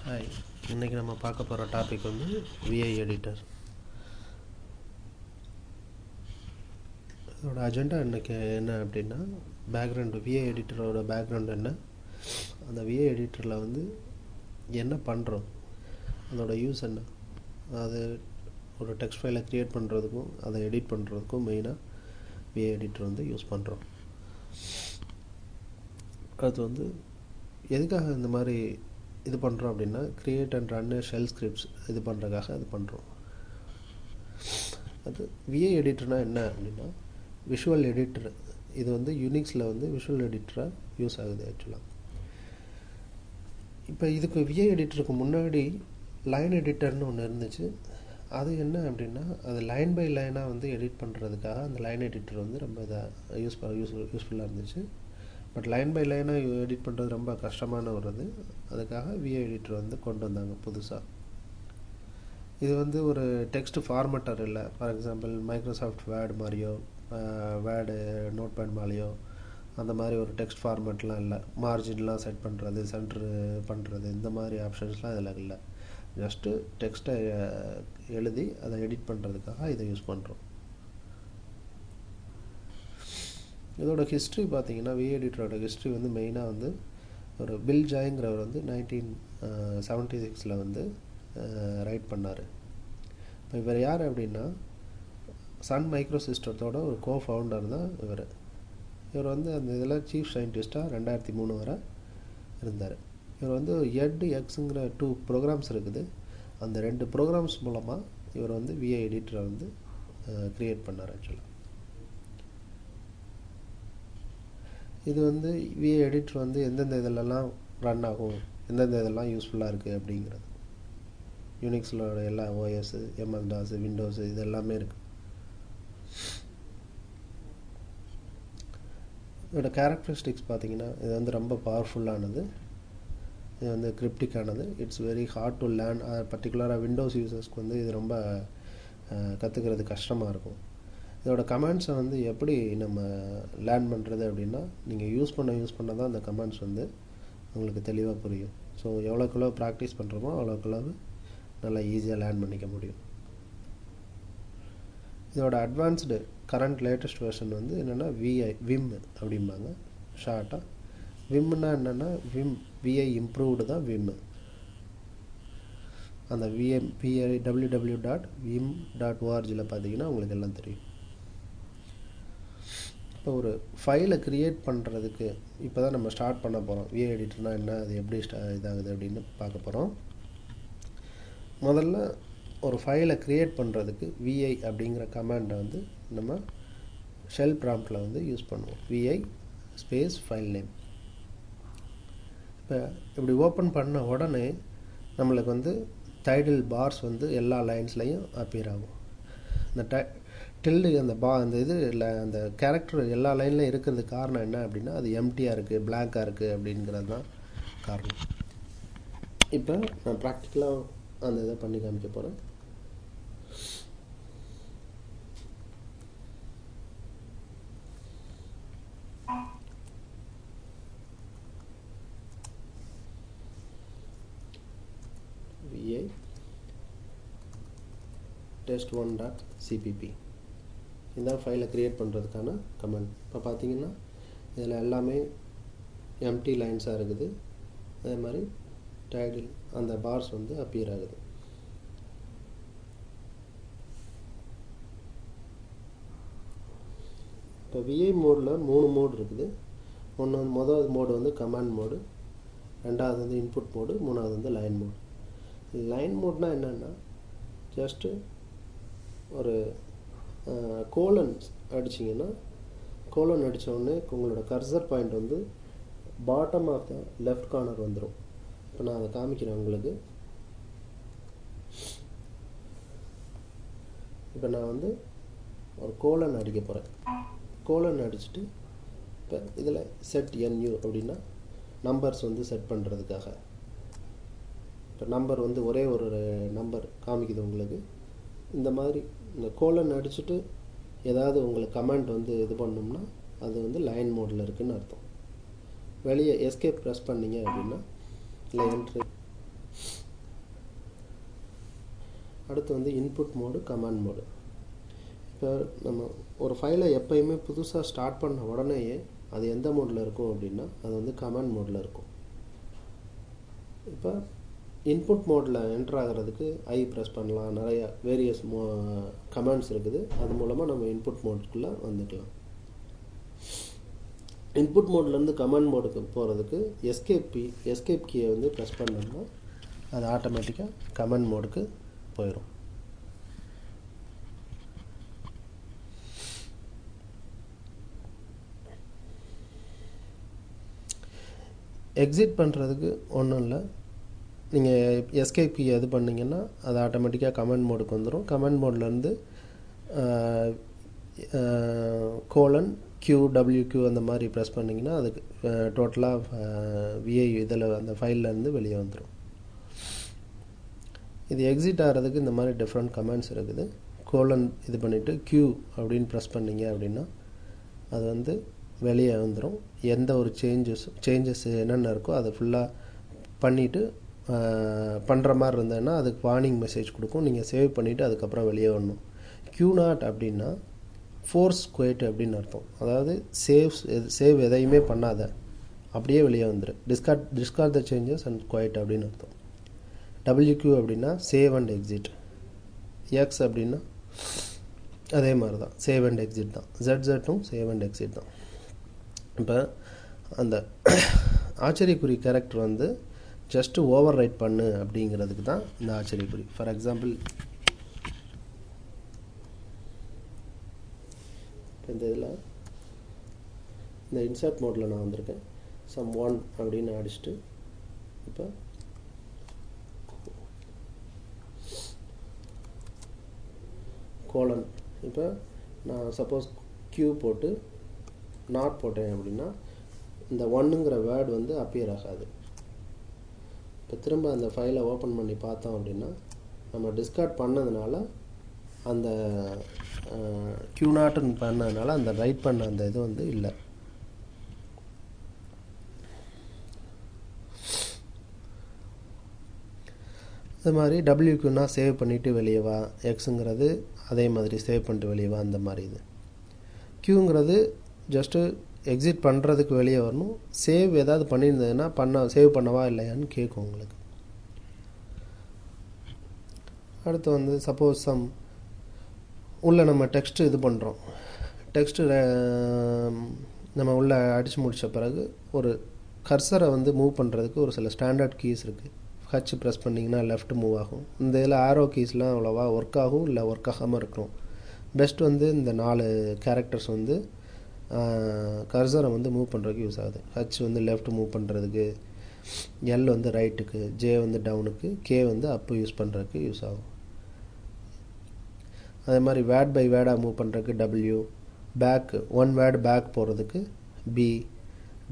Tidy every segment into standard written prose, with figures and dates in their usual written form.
Hi, இன்றைக்கி நம்ம பார்க்க போகிற டாபிக் வந்து விஐ எடிட்டர். அதோட அஜெண்டா இன்றைக்கி என்ன அப்படின்னா, பேக்ரவுண்டு விஐ எடிட்டரோட பேக்ரவுண்டு என்ன, அந்த விஐ எடிட்டரில் வந்து என்ன பண்ணுறோம், அதோட யூஸ் என்ன, அது ஒரு டெக்ஸ்ட் ஃபைலை க்ரியேட் பண்ணுறதுக்கும் அதை எடிட் பண்ணுறதுக்கும் மெயினாக விஐ எடிட்டர் வந்து யூஸ் பண்ணுறோம். அது வந்து எதுக்காக இந்த மாதிரி இது பண்ணுறோம் அப்படின்னா, create and run shell scripts இது பண்ணுறதுக்காக அது பண்ணுறோம். அது விஐ எடிட்டர்னால் என்ன அப்படின்னா, விஷுவல் எடிட்டர். இது வந்து யூனிக்ஸில் வந்து விஷுவல் எடிட்டராக யூஸ் ஆகுது ஆக்சுவலாக. இப்போ இதுக்கு விஐ எடிட்டருக்கு முன்னாடி லைன் எடிட்டர்னு ஒன்று இருந்துச்சு. அது என்ன அப்படின்னா, அது லைன் பை லைனாக வந்து எடிட் பண்ணுறதுக்காக அந்த லைன் எடிட்டர் வந்து ரொம்ப இதாக யூஸ்ஃபுல்லாக இருந்துச்சு. பட் லைன் பை லைனாக எடிட் பண்ணுறது ரொம்ப கஷ்டமான ஒரு இது. அதுக்காக விஐ எடிட்டர் வந்து கொண்டு வந்தாங்க புதுசாக. இது வந்து ஒரு டெக்ஸ்ட் ஃபார்மேட்டர் இல்லை. ஃபார் எக்ஸாம்பிள் மைக்ரோசாஃப்ட் வேர்டு மாதிரியோ வேர்டு நோட்பேட் மாதிரியோ அந்த மாதிரி ஒரு டெக்ஸ்ட் ஃபார்மேட்லாம் இல்லை. மார்ஜின்லாம் செட் பண்ணுறது, சென்டர் பண்ணுறது, இந்த மாதிரி ஆப்ஷன்ஸ்லாம் இதில் இல்லை. ஜஸ்ட்டு டெக்ஸ்ட்டை எழுதி அதை எடிட் பண்ணுறதுக்காக இதை யூஸ் பண்ணுறோம். இதோட ஹிஸ்ட்ரி பார்த்தீங்கன்னா, விஐ எடிட்டரோட ஹிஸ்ட்ரி வந்து மெயினாக வந்து ஒரு பில் ஜாய்ங்கிறவர் வந்து 1976 வந்து ரைட் பண்ணார். இப்போ இவர் யார் அப்படின்னா, சன் மைக்ரோ சிஸ்டத்தோட ஒரு கோஃபவுண்டர் தான் இவர். இவர் வந்து அந்த இதில் சீஃப் சயின்டிஸ்ட்டாக 2003 வரை இருந்தார். இவர் வந்து எக்ஸுங்கிற 2 ப்ரோக்ராம்ஸ் இருக்குது. அந்த 2 ப்ரோக்ராம்ஸ் மூலமாக இவர் வந்து விஐ எடிட்டரை வந்து க்ரியேட் பண்ணார் ஆக்சுவலாக. இது வந்து விஐ எடிட்டர் வந்து எந்தெந்த இதிலெல்லாம் ரன் ஆகும், எந்தெந்த இதெல்லாம் யூஸ்ஃபுல்லாக இருக்குது அப்படிங்கிறது. யூனிக்ஸில் எல்லா ஓஎஸ்ஸு, MS-DOS, விண்டோஸு இது எல்லாமே இருக்குது. இதோட கேரக்டரிஸ்டிக்ஸ் பார்த்திங்கன்னா, இது வந்து ரொம்ப பவர்ஃபுல்லானது, இது வந்து கிரிப்டிக்கானது, it's very hard to learn. பர்டிகுலராக விண்டோஸ் யூசர்ஸ்க்கு வந்து இது ரொம்ப கற்றுக்கிறது கஷ்டமாக இருக்கும். இதோட கமெண்ட்ஸை வந்து எப்படி நம்ம லேர்ன் பண்ணுறது அப்படின்னா, நீங்கள் யூஸ் பண்ண தான் அந்த கமெண்ட்ஸ் வந்து உங்களுக்கு தெளிவாக புரியும். ஸோ எவ்வளோக்குள்ளோ ப்ராக்டிஸ் பண்ணுறோமோ அவ்வளோக்குள்ளோ நல்லா ஈஸியாக லேர்ன் பண்ணிக்க முடியும். இதோட அட்வான்ஸ்டு கரண்ட் லேட்டஸ்ட் வெர்ஷன் வந்து என்னென்னா விம் அப்படிம்பாங்க ஷார்ட்டாக. விம்னா என்னென்னா விஐ இம்ப்ரூவ்டு தான் விம். அந்த www.vim.org பார்த்தீங்கன்னா உங்களுக்கு எல்லாம் தெரியும். இப்போ ஒரு ஃபைலை க்ரியேட் பண்ணுறதுக்கு இப்போ தான் நம்ம ஸ்டார்ட் பண்ண போகிறோம். விஐ எடிட்டர்னால் என்ன, அது எப்படி இதாகுது அப்படின்னு பார்க்க போகிறோம். முதல்ல ஒரு ஃபைலை க்ரியேட் பண்ணுறதுக்கு விஐ அப்படிங்கிற கமாண்டை வந்து நம்ம ஷெல் ப்ராம்ப்டில் வந்து யூஸ் பண்ணுவோம். VI space file name. இப்போ இப்படி ஓப்பன் பண்ண உடனே நம்மளுக்கு வந்து டைட்டில் பார்ஸ் வந்து எல்லா லைன்ஸ்லையும் அப்பியர் ஆகும். இந்த டில்டு அந்த இது இல்லை, அந்த கேரக்டர் எல்லா லைன்லையும் இருக்கிறதுக்கு காரணம் என்ன அப்படின்னா, அது எம்டியாக இருக்குது, பிளாங்காக இருக்குது அப்படிங்கிறது தான் காரணம். இப்போ நான் ப்ராக்டிக்கலாக அந்த இதை பண்ணி காமிக்க போகிறேன். விஐ test1.cpp இதான் ஃபைலை க்ரியேட் பண்ணுறதுக்கான கமெண்ட். இப்போ பார்த்தீங்கன்னா இதில் எல்லாமே எம்டி லைன்ஸாக இருக்குது. அதே மாதிரி டைட்டில் அந்த பார்ஸ் வந்து அப்பியர் ஆகுது. இப்போ விஐ மோடில் 3 மோடு இருக்குது. முதல் மோடு வந்து கமாண்ட் மோடு, ரெண்டாவது வந்து இன்புட் மோடு, மூணாவது வந்து லைன் மோடு. லைன் மோட்னால் என்னென்னா, ஜஸ்ட்டு ஒரு கோலன் அடிச்சிங்கன்னா, கோலன் அடித்தோடனே உங்களோட கர்சர் பாயிண்ட் வந்து bottom of the left corner வந்துடும். இப்போ நான் அதை காமிக்கிறேன் உங்களுக்கு. இப்போ நான் வந்து ஒரு கோலன் அடிக்க போகிறேன். கோலன் அடிச்சுட்டு இப்போ இதில் செட் NU அப்படின்னா நம்பர்ஸ் வந்து செட் பண்ணுறதுக்காக. இப்போ நம்பர் வந்து ஒரே ஒரு நம்பர் காமிக்குது உங்களுக்கு. இந்த மாதிரி இந்த கோலன் அடிச்சுட்டு ஏதாவது உங்களுக்கு கமெண்ட் வந்து இது பண்ணோம்னா அது வந்து லைன் மோடில் இருக்குதுன்னு அர்த்தம். வெளியே எஸ்கேப் ப்ரெஸ் பண்ணிங்க அப்படின்னா இல்லை என்ட்ரு அடுத்து வந்து இன்புட் மோடு, கமாண்ட் மோடு. இப்போ நம்ம ஒரு ஃபைலை எப்போயுமே புதுசாக ஸ்டார்ட் பண்ண உடனேயே அது எந்த மோடில் இருக்கும் அப்படின்னா அது வந்து கமாண்ட் மோடில் இருக்கும். இப்போ இன்புட் மோடில் என்டர் ஆகிறதுக்கு ஐ ப்ரெஸ் பண்ணலாம். நிறைய வேரியஸ் கமாண்ட்ஸ் இருக்குது. அது மூலமாக நம்ம இன்புட் மோடுக்குள்ளே வந்துக்கலாம். இன்புட் மோட்லேருந்து கமாண்ட் மோடுக்கு போகிறதுக்கு எஸ்கேப் கீயை வந்து ப்ரெஸ் பண்ணோம்னா அது ஆட்டோமேட்டிக்காக கமாண்ட் மோடுக்கு போயிடும். எக்ஸிட் பண்ணுறதுக்கு ஒன்றும் இல்லை. நீங்கள் எஸ்கேப் கீ எது பண்ணிங்கன்னா அது ஆட்டோமேட்டிக்காக கமாண்ட் மோடுக்கு வந்துடும். கமாண்ட் மோட்லேருந்து :QWQ அந்த மாதிரி ப்ரெஸ் பண்ணிங்கன்னா அதுக்கு டோட்டலாக விஐ இதில் அந்த ஃபைல்லேருந்து வெளியே வந்துடும். இது எக்ஸிட் ஆகிறதுக்கு இந்த மாதிரி டிஃப்ரெண்ட் கமாண்ட்ஸ் இருக்குது. இது பண்ணிவிட்டு Q அப்படின்னு ப்ரெஸ் பண்ணிங்க அப்படின்னா அது வந்து வெளியே வந்துடும். எந்த ஒரு சேஞ்சஸ் என்னென்ன இருக்கோ அதை ஃபுல்லாக பண்ணிவிட்டு பண்ணுற மாதிரி இருந்ததுன்னா அதுக்கு வார்னிங் மெசேஜ் கொடுக்கும். நீங்கள் சேவ் பண்ணிவிட்டு அதுக்கப்புறம் வெளியே வரணும். Q0 அப்படின்னா ஃபோர்ஸ் குவைட் அப்படின்னு அர்த்தம். அதாவது சேவ் எதையுமே பண்ணாத, அப்படியே வெளியே வந்துடு. Discard the changes and quit அப்படின்னு அர்த்தம். WQ அப்படின்னா சேவ் அண்ட் எக்ஸிட். X அப்படின்னா அதே மாதிரி தான், சேவ் அண்ட் எக்ஸிட் தான். ZZும் சேவ் அண்ட் எக்ஸிட் தான். இப்போ அந்த ஆச்சரியக்குறி கேரக்டர் வந்து ஜஸ்ட்டு ஓவர் ரைட் பண்ணு அப்படிங்கிறதுக்கு தான் இந்த ஆச்சரியக்குறி. ஃபார் எக்ஸாம்பிள் இந்த இதில் இந்த இன்சர்ட் மோடில் நான் வந்திருக்கேன். sum1 அப்படின்னு அடிச்சுட்டு இப்போ கோலன். இப்போ நான் சப்போஸ் Q போட்டு நாட் போட்டேன் அப்படின்னா இந்த 1ங்கிற வேர்டு வந்து அப்பியர் ஆகாது. இப்போ திரும்ப அந்த ஃபைலை ஓப்பன் பண்ணி பார்த்தோம் அப்படின்னா நம்ம டிஸ்கார்ட் பண்ணதுனால அந்த Q0 பண்ணதுனால அந்த ரைட் பண்ண அந்த இது வந்து இல்லை. அது மாதிரி WQனா சேவ் பண்ணிவிட்டு வெளியே வா, எக்ஸுங்கிறது அதே மாதிரி சேவ் பண்ணிட்டு வெளியே வா, அந்த மாதிரி இது. Qங்கிறது ஜஸ்ட்டு எக்ஸிட் பண்ணுறதுக்கு வெளியே வரணும். சேவ் ஏதாவது பண்ணியிருந்ததுன்னா சேவ் பண்ணவா இல்லையான்னு கேட்கும் உங்களுக்கு. அடுத்து வந்து சப்போஸ் உள்ளே நம்ம டெக்ஸ்ட்டு இது பண்ணுறோம். டெக்ஸ்ட்டு நம்ம உள்ளே அடித்து முடித்த பிறகு ஒரு கர்சரை வந்து மூவ் பண்ணுறதுக்கு ஒரு சில ஸ்டாண்டர்ட் கீஸ் இருக்குது. H ப்ரெஸ் பண்ணிங்கன்னா லெஃப்ட் மூவ் ஆகும். இந்த இதில் ஆரோ கீஸ்லாம் அவ்வளோவா ஒர்க் ஆகும், இல்லை ஒர்க் ஆகாமல் இருக்கும். பெஸ்ட் வந்து இந்த 4 கேரக்டர்ஸ் வந்து கர்சரை வந்து மூவ் பண்ணுறதுக்கு யூஸ் ஆகுது. H வந்து லெஃப்ட் மூவ் பண்ணுறதுக்கு, L வந்து ரைட்டுக்கு, J வந்து டவுனுக்கு, K வந்து அப்பு யூஸ் பண்ணுறதுக்கு யூஸ் ஆகும். அதே மாதிரி வேர்ட் பை வேர்டாக மூவ் பண்ணுறதுக்கு W, back one word back போகிறதுக்கு B,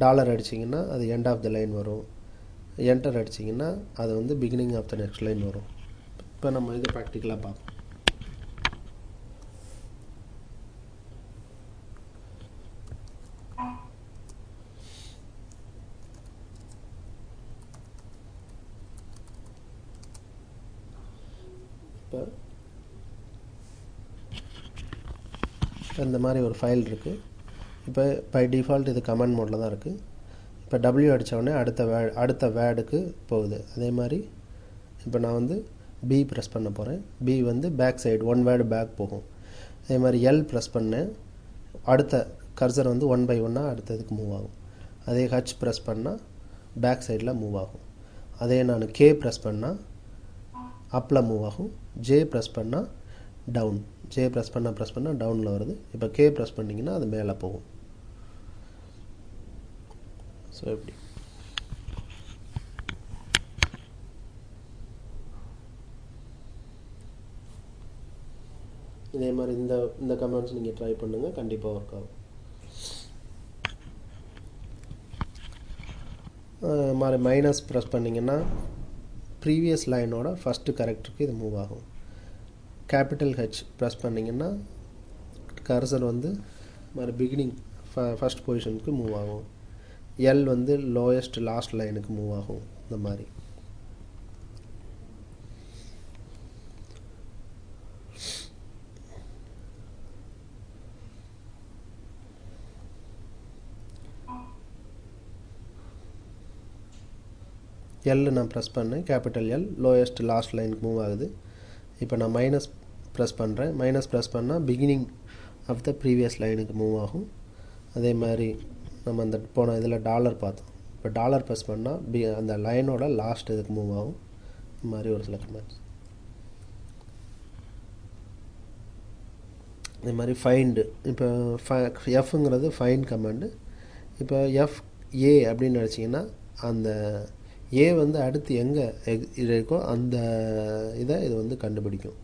டாலர் அடிச்சிங்கன்னா அது எண்ட் ஆஃப் த லைன் வரும். என்டர் அடிச்சிங்கன்னா அது வந்து beginning of the next line வரும். இப்போ நம்ம இது ப்ராக்டிக்கலாக பார்ப்போம். இப்போ இந்த மாதிரி ஒரு ஃபைல் இருக்குது. இப்போ பை டிஃபால்ட் இது கமாண்ட் மோடில் தான் இருக்குது. இப்போ W அடித்தோடனே அடுத்த வேர்டுக்கு போகுது. அதே மாதிரி இப்போ நான் வந்து B ப்ரெஸ் பண்ண போகிறேன். B வந்து back side one word back போகும். அதே மாதிரி L ப்ரெஸ் பண்ணேன், அடுத்த கர்சர் வந்து 1 by 1 அடுத்ததுக்கு மூவ் ஆகும். அதே H ப்ரெஸ் பண்ணால் பேக் சைடில் மூவ் ஆகும். அதே நான் K ப்ரெஸ் பண்ணால் அப்பில் மூவ் ஆகும். J ப்ரெஸ் பண்ணால் டவுன். J ப்ரெஸ் பண்ணால் டவுனில் வருது. இப்போ K ப்ரெஸ் பண்ணிங்கன்னா அது மேலே போகும். ஸோ எப்படி இதே மாதிரி இந்த கமெண்ட்ஸ் நீங்கள் ட்ரை பண்ணுங்கள், கண்டிப்பாக ஒர்க் ஆகும். மாதிரி மைனஸ் ப்ரெஸ் பண்ணிங்கன்னா ப்ரீவியஸ் லைனோட ஃபஸ்ட்டு கரெக்டருக்கு இது மூவ் ஆகும். கேபிட்டல் H ப்ரெஸ் பண்ணிங்கன்னா கர்சர் வந்து மாதிரி பிகினிங் ஃபஸ்ட் பொசிஷனுக்கு மூவ் ஆகும். L வந்து லோயஸ்ட் லாஸ்ட் லைனுக்கு மூவ் ஆகும். இந்த மாதிரி எல் நான் ப்ரெஸ் பண்ணேன், கேபிட்டல் எல், லோயஸ்ட் லாஸ்ட் லைனுக்கு மூவ் ஆகுது. இப்போ நான் மைனஸ் ப்ரெஸ் பண்ணுறேன், மைனஸ் ப்ரெஸ் பண்ணால் பிகினிங் ஆஃப் த ப்ரீவியஸ் லைனுக்கு மூவ் ஆகும். அதே மாதிரி நம்ம அந்த போன இதில் டாலர் பார்த்தோம், இப்போ டாலர் ப்ரெஸ் பண்ணால் அந்த லைனோட லாஸ்ட் இதுக்கு மூவ் ஆகும். இந்த மாதிரி ஒரு சில கமெண்ட்ஸ். இதே மாதிரி ஃபைண்டு, இப்போ எஃப்ங்கிறது ஃபைண்ட் கமாண்டு. இப்போ எஃப் ஏ அப்படின்னு நினச்சிங்கன்னா அந்த ஏ வந்து அடுத்து எங்கே இது இருக்கோ அந்த இதை இது வந்து கண்டுபிடிக்கும்.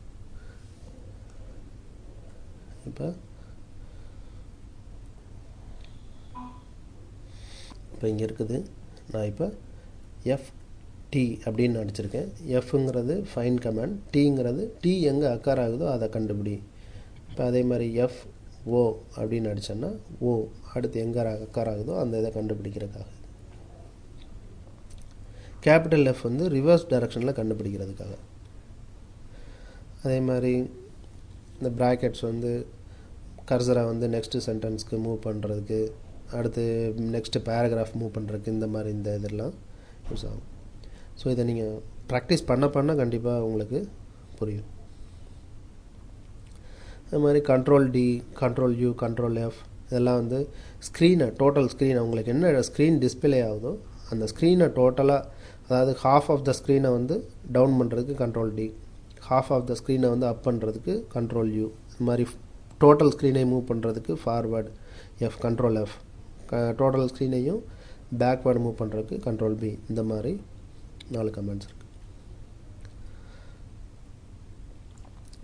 இப்போ இங்கே இருக்குது, நான் இப்போ எஃப் டி அப்படின்னு அடிச்சிருக்கேன். எஃப்ங்கிறது ஃபைன் கமாண்ட், டீங்கிறது டி எங்கே அக்கார் ஆகுதோ அதை கண்டுபிடி. இப்போ அதே மாதிரி எஃப் ஓ அப்படின்னு அடித்தோன்னா ஓ அடுத்து எங்கே அக்கார் ஆகுதோ அந்த இதை கண்டுபிடிக்கிறதுக்காக. கேபிட்டல் எஃப் வந்து ரிவர்ஸ் டைரக்ஷனில் கண்டுபிடிக்கிறதுக்காக. அதே மாதிரி இந்த ப்ராக்கெட்ஸ் வந்து கர்சரை வந்து நெக்ஸ்ட்டு சென்டென்ஸ்க்கு மூவ் பண்ணுறதுக்கு, அடுத்து நெக்ஸ்ட்டு பேராகிராஃப் மூவ் பண்ணுறதுக்கு, இந்த மாதிரி இந்த இதெல்லாம் யூஸ் ஆகும். ஸோ இதை நீங்கள் ப்ராக்டிஸ் பண்ண கண்டிப்பாக உங்களுக்கு புரியும். அது மாதிரி control D, control U, control F இதெல்லாம் வந்து ஸ்க்ரீனை, டோட்டல் ஸ்க்ரீனை உங்களுக்கு என்ன ஸ்க்ரீன் டிஸ்பிளே ஆகுதோ அந்த ஸ்க்ரீனை டோட்டலாக, அதாவது ஹாஃப் ஆஃப் த ஸ்க்ரீனை வந்து டவுன் பண்ணுறதுக்கு control D, half of the ஸ்க்ரீனை வந்து அப் பண்ணுறதுக்கு கண்ட்ரோல் யூ, இது மாதிரி டோட்டல் ஸ்க்ரீனை மூவ் பண்ணுறதுக்கு forward F, control F, total ஸ்க்ரீனையும் பேக்வேர்டு மூவ் பண்ணுறதுக்கு கண்ட்ரோல் பி. இந்த மாதிரி 4 கமெண்ட்ஸ் இருக்குது.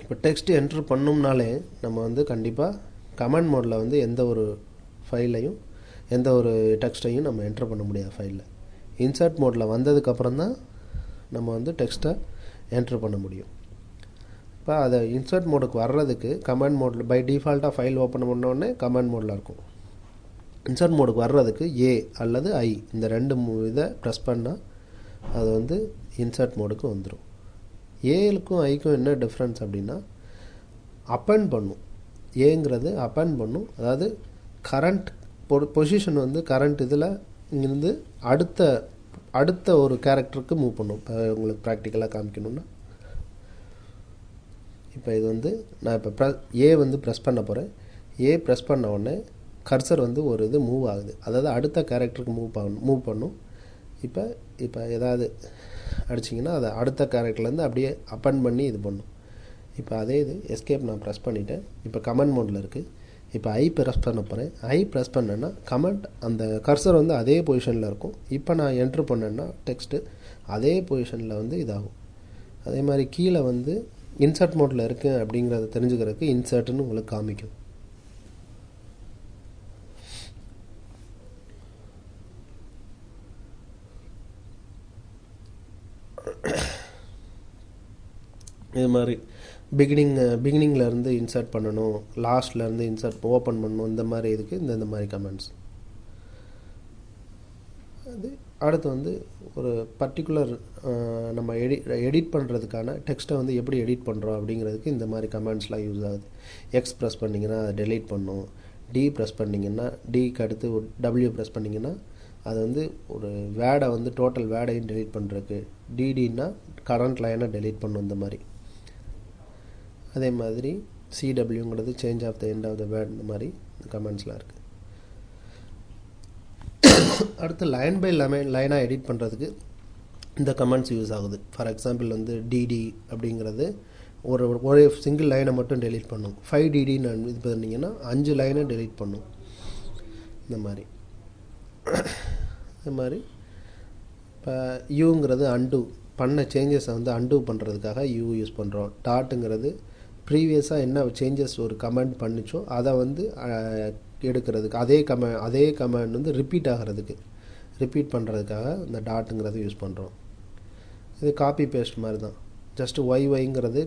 இப்போ டெக்ஸ்ட் என்ட்ரு பண்ணோம்னாலே நம்ம வந்து கண்டிப்பாக கமெண்ட் மோடில் வந்து எந்த ஒரு ஃபைலையும் எந்த ஒரு டெக்ஸ்ட்டையும் நம்ம என்ட்ரு பண்ண முடியாது ஃபைலில். இன்சர்ட் மோடில் வந்ததுக்கப்புறம் தான் நம்ம வந்து டெக்ஸ்ட்டை என்ட்ரு பண்ண முடியும். இப்போ அதை இன்சர்ட் மோடுக்கு வர்றதுக்கு கமெண்ட் மோடில் பை டிஃபால்ட்டாக ஃபைல் ஓப்பன் பண்ணோடனே கமெண்ட் மோடில் இருக்கும். இன்சர்ட் மோடுக்கு வர்றதுக்கு ஏ அல்லது ஐ இந்த 2 இதை ப்ரெஸ் பண்ணால் அது வந்து இன்சர்ட் மோடுக்கு வந்துடும். ஏலுக்கும் ஐக்கும் என்ன டிஃப்ரென்ஸ் அப்படின்னா, அப்பெண்ட் பண்ணும். ஏங்கிறது அப்பெண்ட் பண்ணும், அதாவது கரண்ட் பொசிஷன் வந்து கரண்ட் இதில் இங்கிருந்து அடுத்த ஒரு கேரக்டருக்கு மூவ் பண்ணும். இப்போ உங்களுக்கு ப்ராக்டிக்கலாக காமிக்கணும்னா, இப்போ இது வந்து நான் இப்போ ஏ வந்து ப்ரெஸ் பண்ண போகிறேன். ஏ ப்ரெஸ் பண்ண உடனே கர்சர் வந்து ஒரு இது மூவ் ஆகுது, அதாவது அடுத்த கேரக்டருக்கு மூவ் பண்ணும். இப்போ ஏதாவது அடிச்சிங்கன்னா அதை அடுத்த கேரக்டர்லேருந்து அப்படியே அப்பெண்ட் பண்ணி இது பண்ணும். இப்போ அதே இது எஸ்கேப் நான் ப்ரெஸ் பண்ணிவிட்டேன். இப்போ கமெண்ட் மோடில் இருக்குது. இப்போ ஐ ப்ரெஸ் பண்ண போகிறேன். ஐ ப்ரெஸ் பண்ணேன்னா கமெண்ட் அந்த கர்சர் வந்து அதே பொசிஷனில் இருக்கும். இப்போ நான் என்ட்ரு பண்ணேன்னா டெக்ஸ்ட்டு அதே பொசிஷனில் வந்து இதாகும். அதே மாதிரி கீழே வந்து இன்சர்ட் மோடில் இருக்குது அப்படிங்கிறத தெரிஞ்சுக்கிறதுக்கு இன்சர்ட்னு உங்களுக்கு காமிக்கும். இது மாதிரி பிகினிங்லேருந்து இன்சர்ட் பண்ணணும், லாஸ்ட்லேருந்து இன்சர்ட் ஓப்பன் பண்ணணும், இந்த மாதிரி இதுக்கு இந்த மாதிரி கமெண்ட்ஸ். அது அடுத்து வந்து ஒரு பர்டிகுலர் நம்ம எடிட் பண்ணுறதுக்கான டெக்ஸ்ட்டை வந்து எப்படி எடிட் பண்ணுறோம் அப்படிங்கிறதுக்கு இந்த மாதிரி கமெண்ட்ஸ்லாம் யூஸ் ஆகுது. எக்ஸ் ப்ரெஸ் பண்ணிங்கன்னா அதை டெலீட் பண்ணும், டி ப்ரெஸ் பண்ணிங்கன்னா டிக்கு அடுத்து டபிள்யூ ப்ரெஸ் பண்ணிங்கன்னா அது வந்து ஒரு வேடை வந்து டோட்டல் வேடையும் டெலீட் பண்ணுறதுக்கு, டிடின்னா கரண்ட் லைனை டெலீட் பண்ணும். இந்த மாதிரி அதே மாதிரி சிடபிள்யூங்கிறது change of the end of the word. இந்த மாதிரி கமெண்ட்ஸ்லாம் இருக்குது. அடுத்து லைன் பை லைனாக எடிட் பண்ணுறதுக்கு இந்த கமெண்ட்ஸ் யூஸ் ஆகுது. ஃபார் எக்ஸாம்பிள் வந்து டிடி அப்படிங்கிறது ஒரே சிங்கிள் லைனை மட்டும் டெலீட் பண்ணும். 5DDன்னு இது பண்ணிங்கன்னா 5 லைனை டெலீட் பண்ணும். இந்த மாதிரி இப்போ யூங்கிறது அன்டூ பண்ண சேஞ்சஸை வந்து அன்டூ பண்ணுறதுக்காக யூ யூஸ் பண்ணுறோம். டாட்டுங்கிறது ப்ரீவியஸாக என்ன சேஞ்சஸ் ஒரு கமெண்ட் பண்ணிச்சோ அதை வந்து எடுக்கிறதுக்கு, அதே கமெண்ட் வந்து ரிப்பீட் பண்ணுறதுக்காக இந்த டாட்டுங்கிறது யூஸ் பண்ணுறோம். இது காப்பி பேஸ்ட் மாதிரி தான். ஜஸ்ட்டு ஒய்ங்கிறது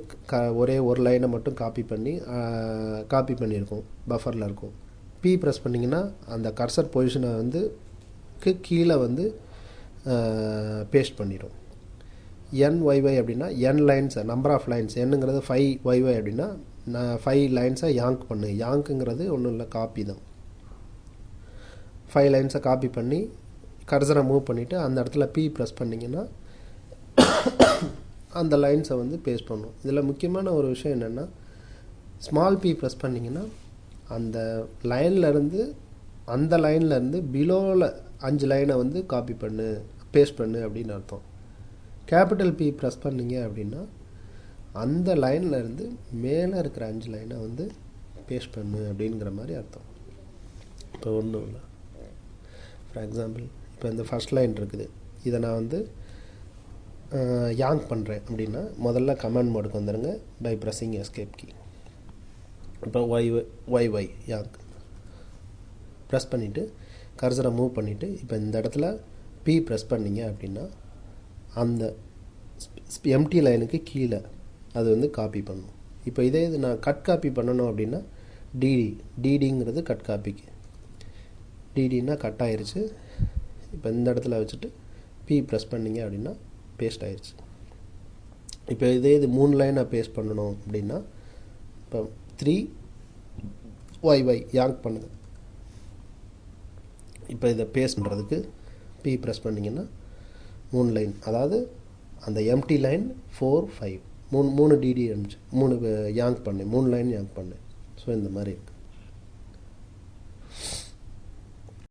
ஒரே ஒரு லைனை மட்டும் காப்பி பண்ணியிருக்கோம், பஃபரில் இருக்கும். பி ப்ரெஸ் பண்ணிங்கன்னா அந்த கர்சர் பொசிஷனை வந்து கீழே வந்து பேஸ்ட் பண்ணிடும். NYY அப்படின்னா n lines, number of lines. என்னங்கிறது 5YY அப்படின்னா 5 லைன்ஸை யாங்க் பண்ணு. யாங்க்குங்கிறது ஒன்றும் இல்லை, காப்பி தான். 5 லைன்ஸை காப்பி பண்ணி கர்சரை மூவ் பண்ணிவிட்டு அந்த இடத்துல P ப்ரெஸ் பண்ணிங்கன்னா அந்த லைன்ஸை வந்து பேஸ்ட் பண்ணும். இதில் முக்கியமான ஒரு விஷயம் என்னென்னா, ஸ்மால் பி ப்ரெஸ் பண்ணிங்கன்னா அந்த லைன்லேருந்து அந்த லைன்லேருந்து பிலோவில் 5 லைனை வந்து காப்பி பண்ணு, பேஸ்ட் பண்ணு அப்படின்னு அர்த்தம். கேபிட்டல் பி ப்ரெஸ் பண்ணிங்க அப்படின்னா அந்த லைன்லேருந்து மேலே இருக்கிற 5 லைனை வந்து பேஸ்ட் பண்ணு அப்படிங்கிற மாதிரி அர்த்தம். இப்போ ஒன்றும் இல்லை, ஃபார் எக்ஸாம்பிள் இப்போ இந்த ஃபஸ்ட் லைன் இருக்குது, இதை நான் வந்து யாங்க் பண்ணுறேன் அப்படின்னா முதல்ல கமாண்ட் மோடுக்கு வந்துடுங்க பை ப்ரெஸ்ஸிங் எஸ்கேப் கீ. இப்போ ஒய் யாங்க் ப்ரெஸ் பண்ணிவிட்டு கர்சரை மூவ் பண்ணிவிட்டு இப்போ இந்த இடத்துல பி ப்ரெஸ் பண்ணிங்க அப்படின்னா அந்த எம்டி லைனுக்கு கீழே அது வந்து காப்பி பண்ணும். இப்போ இதே இது நான் கட் காப்பி பண்ணணும் அப்படின்னா டிடிங்கிறது கட் காப்பிக்கு, டிடின்னா கட் ஆயிடுச்சு. இப்போ இந்த இடத்துல வச்சுட்டு பி ப்ரெஸ் பண்ணிங்க அப்படின்னா பேஸ்ட் ஆயிடுச்சு. இப்போ இதே இது 3 லைனை பேஸ்ட் பண்ணணும் அப்படின்னா இப்போ 3YY யாங்க் பண்ணுங்க. இப்போ இதை பேஸ்ட் பண்ணுறதுக்கு பி ப்ரெஸ் பண்ணிங்கன்னா 3 லைன், அதாவது அந்த எம்டி லைன் 4 5 3 டிடி அனுப்பிச்சு 3 யாங்க் பண்ணேன், 3 லைன் யாங்க் பண்ணேன். ஸோ இந்த மாதிரி இருக்குது.